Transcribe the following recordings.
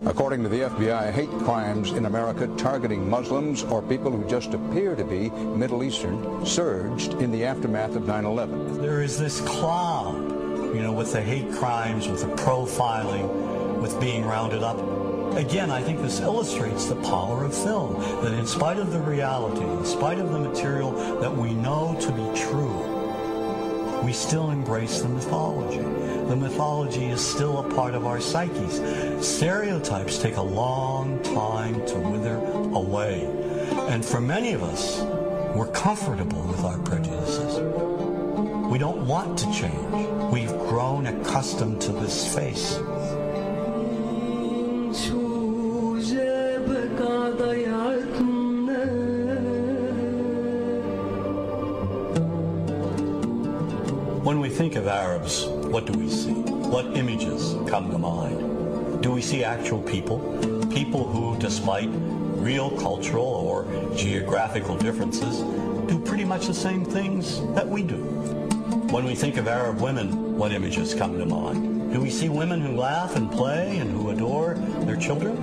According to the FBI, hate crimes in America targeting Muslims or people who just appear to be Middle Eastern surged in the aftermath of 9/11. There is this cloud, with the hate crimes, with the profiling, with being rounded up. Again, I think this illustrates the power of film, that in spite of the reality, in spite of the material that we know to be true, we still embrace the mythology. The mythology is still a part of our psyches. Stereotypes take a long time to wither away. And for many of us, we're comfortable with our prejudices. We don't want to change. We've grown accustomed to this face. When we think of Arabs, what do we see? What images come to mind? Do we see actual people? People who, despite real cultural or geographical differences, do pretty much the same things that we do. When we think of Arab women, what images come to mind? Do we see women who laugh and play and who adore their children?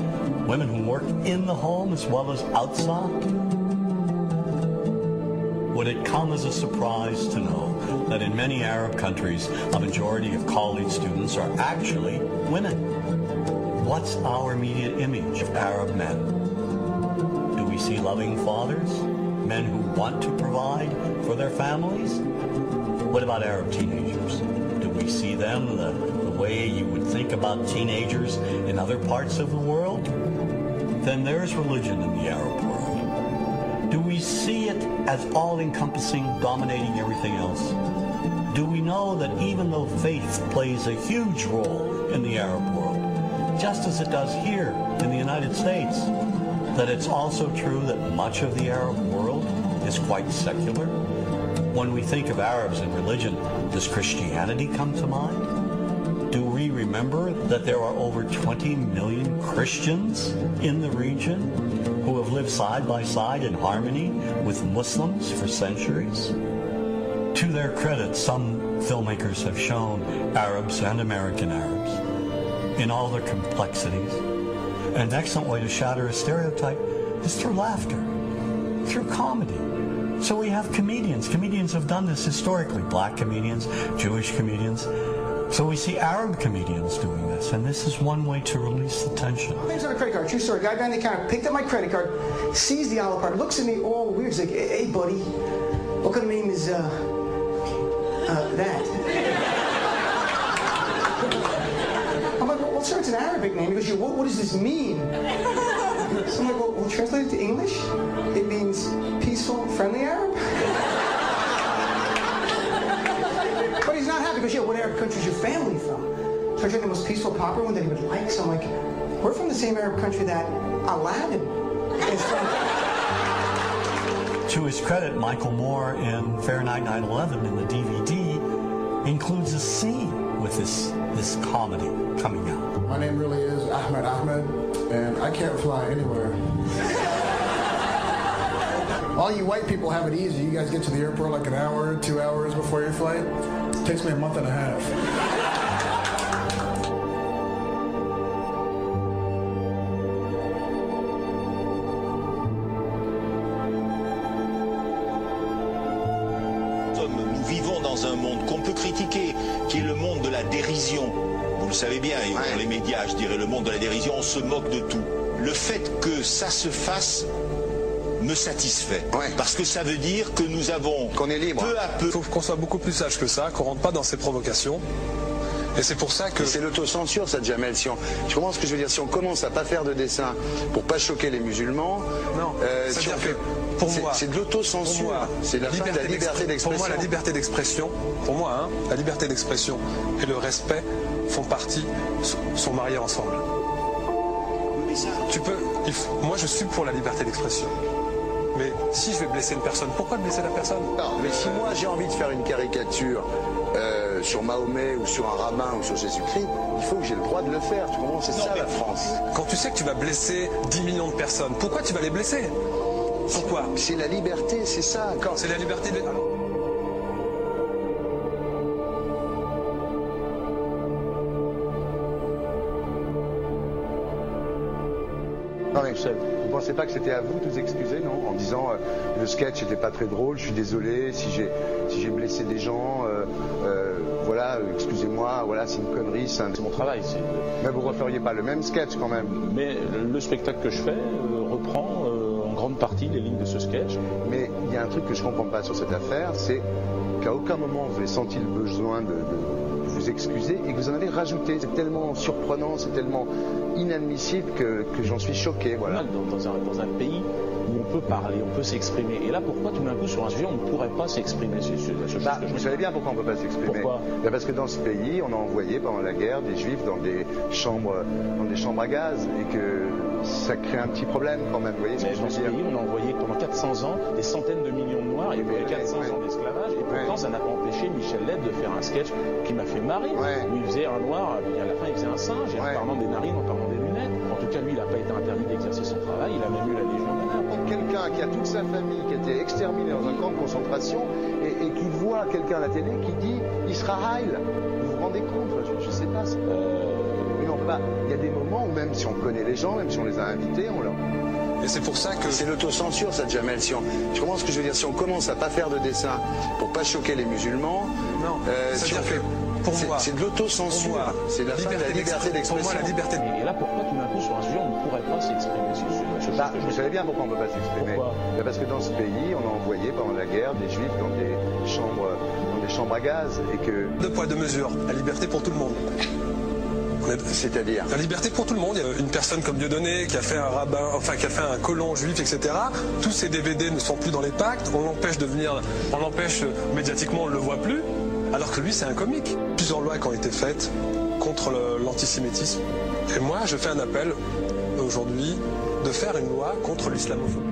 Women who work in the home as well as outside? Would it come as a surprise to know that in many Arab countries, a majority of college students are actually women? What's our immediate image of Arab men? Do we see loving fathers? Men who want to provide for their families? What about Arab teenagers? Do we see them the way you would think about teenagers in other parts of the world? Then there's religion in the Arab world. Do we see it as all-encompassing, dominating everything else? Do we know that even though faith plays a huge role in the Arab world, just as it does here in the United States, that it's also true that much of the Arab world is quite secular? When we think of Arabs and religion, does Christianity come to mind? Do we remember that there are over 20 million Christians in the region who have lived side by side in harmony with Muslims for centuries? To their credit, some filmmakers have shown Arabs and American Arabs in all their complexities. An excellent way to shatter a stereotype is through laughter, through comedy. So we have comedians. Comedians have done this historically. Black comedians, Jewish comedians. So we see Arab comedians doing this, and this is one way to release the tension. My name's on a credit card, true story. Guy behind the counter picked up my credit card, sees the olive part, looks at me all weird. He's like, hey, buddy, what kind of name is, that? I'm like, well, sir, it's an Arabic name. He goes, yeah, what does this mean? So I'm like, well, translate it to English. It means peaceful, friendly Arab. But he's not happy because, yeah, what Arab country is your family from? So I tried the most peaceful, proper one that he would like. So I'm like, we're from the same Arab country that Aladdin is from. To his credit, Michael Moore in Fahrenheit 9/11 in the DVD includes a scene with this comedy coming out. My name really is Ahmed, and I can't fly anywhere. All you white people have it easy. You guys get to the airport like an hour, 2 hours before your flight. It takes me a month and a half. Nous vivons dans un monde qu'on peut critiquer, qui est le monde de la dérision. Vous le savez bien, dans les médias, je dirais le monde de la dérision, on se moque de tout. Le fait que ça se fasse me satisfait. Parce que ça veut dire que nous avons, qu'on est libre, peu à peu... Il faut qu'on soit beaucoup plus sage que ça, qu'on rentre pas dans ces provocations. Et c'est pour ça que... C'est l'autocensure, ça, Jamel. Tu comprends ce que je veux dire? Si on commence à pas faire de dessin pour pas choquer les musulmans... Non, c'est-à-dire que pour moi... C'est de l'autocensure. C'est la fin de la liberté d'expression. Pour moi, la liberté d'expression, la liberté d'expression et le respect font partie, sont mariés ensemble. Moi, je suis pour la liberté d'expression. Mais si je vais blesser une personne, pourquoi blesser la personne? Non, mais si moi j'ai envie de faire une caricature sur Mahomet ou sur un rabbin ou sur Jésus-Christ, il faut que j'ai le droit de le faire. Tu comprends? C'est ça la France. Quand tu sais que tu vas blesser 10 millions de personnes, pourquoi tu vas les blesser? Pourquoi? C'est la liberté, c'est ça. C'est la liberté de... arrive seul. Vous pensez pas que c'était à vous de vous excuser, non? En disant le sketch n'était pas très drôle, je suis désolé si j'ai blessé des gens, voilà, excusez-moi, voilà, c'est une connerie, c'est mon travail. Mais vous referiez pas le même sketch quand même? Mais le spectacle que je fais reprend en grande partie les lignes de ce sketch. Mais il y a un truc que je comprends pas sur cette affaire, c'est qu'à aucun moment vous avez senti le besoin de vous excuser et que vous en avez rajouté. C'est tellement surprenant, c'est tellement inadmissible que j'en suis choqué. Voilà. Dans un pays où on peut parler, on peut s'exprimer. Et là, pourquoi tout d'un coup, sur un sujet, on ne pourrait pas s'exprimer? Vous savez bien pourquoi on ne peut pas s'exprimer. Pourquoi? Parce que dans ce pays, on a envoyé pendant la guerre des juifs dans des chambres à gaz et que ça crée un petit problème quand même. Vous voyez ce que je veux dire? Dans ce pays, on a envoyé pendant 400 ans des centaines de millions de Noirs. Il y a eu 400 ans d'esclavage. Et pourtant, ça n'a pas empêché Michel Leb de faire un sketch qui m'a fait marrer. Où il faisait un noir, et à la fin, il faisait un singe. Et en parlant des narines, en parlant des lunettes. En tout cas, lui, il n'a pas été interdit d'exercer son travail. Il a même eu la Légion d'honneur. Quelqu'un qui a toute sa famille qui a été exterminée dans un camp de concentration et qui voit quelqu'un à la télé qui dit Israël. Vous vous rendez compte? Je ne sais pas. Mais on peut pas. Il y a des moments où même si on connaît les gens, même si on les a invités, on leur... Et c'est pour ça que... C'est l'autocensure, ça, Jamel. Je comprends ce que je veux dire. Si on commence à pas faire de dessin pour pas choquer les musulmans... Non, c'est de l'autocensure. C'est la liberté d'expression. Pour moi, la liberté. Et là, pourquoi tout d'un coup, sur un sujet, on ne pourrait pas s'exprimer sur ce sujet? Vous savez bien pourquoi on ne peut pas s'exprimer. Parce que dans ce pays, on a envoyé pendant la guerre des juifs dans des chambres à gaz et que... Deux poids, deux mesures. La liberté pour tout le monde. C'est-à-dire la liberté pour tout le monde. Il y a une personne comme Dieudonné qui a fait un rabbin, enfin qui a fait un colon juif, etc. Tous ces DVD ne sont plus dans les pactes. On l'empêche de venir, on l'empêche médiatiquement, on ne le voit plus. Alors que lui, c'est un comique. Plusieurs lois qui ont été faites contre l'antisémitisme. Et moi, je fais un appel aujourd'hui de faire une loi contre l'islamophobie.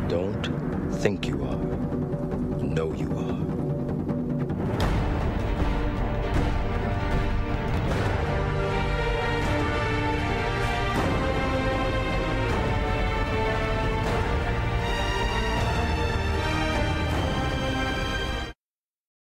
Don't think you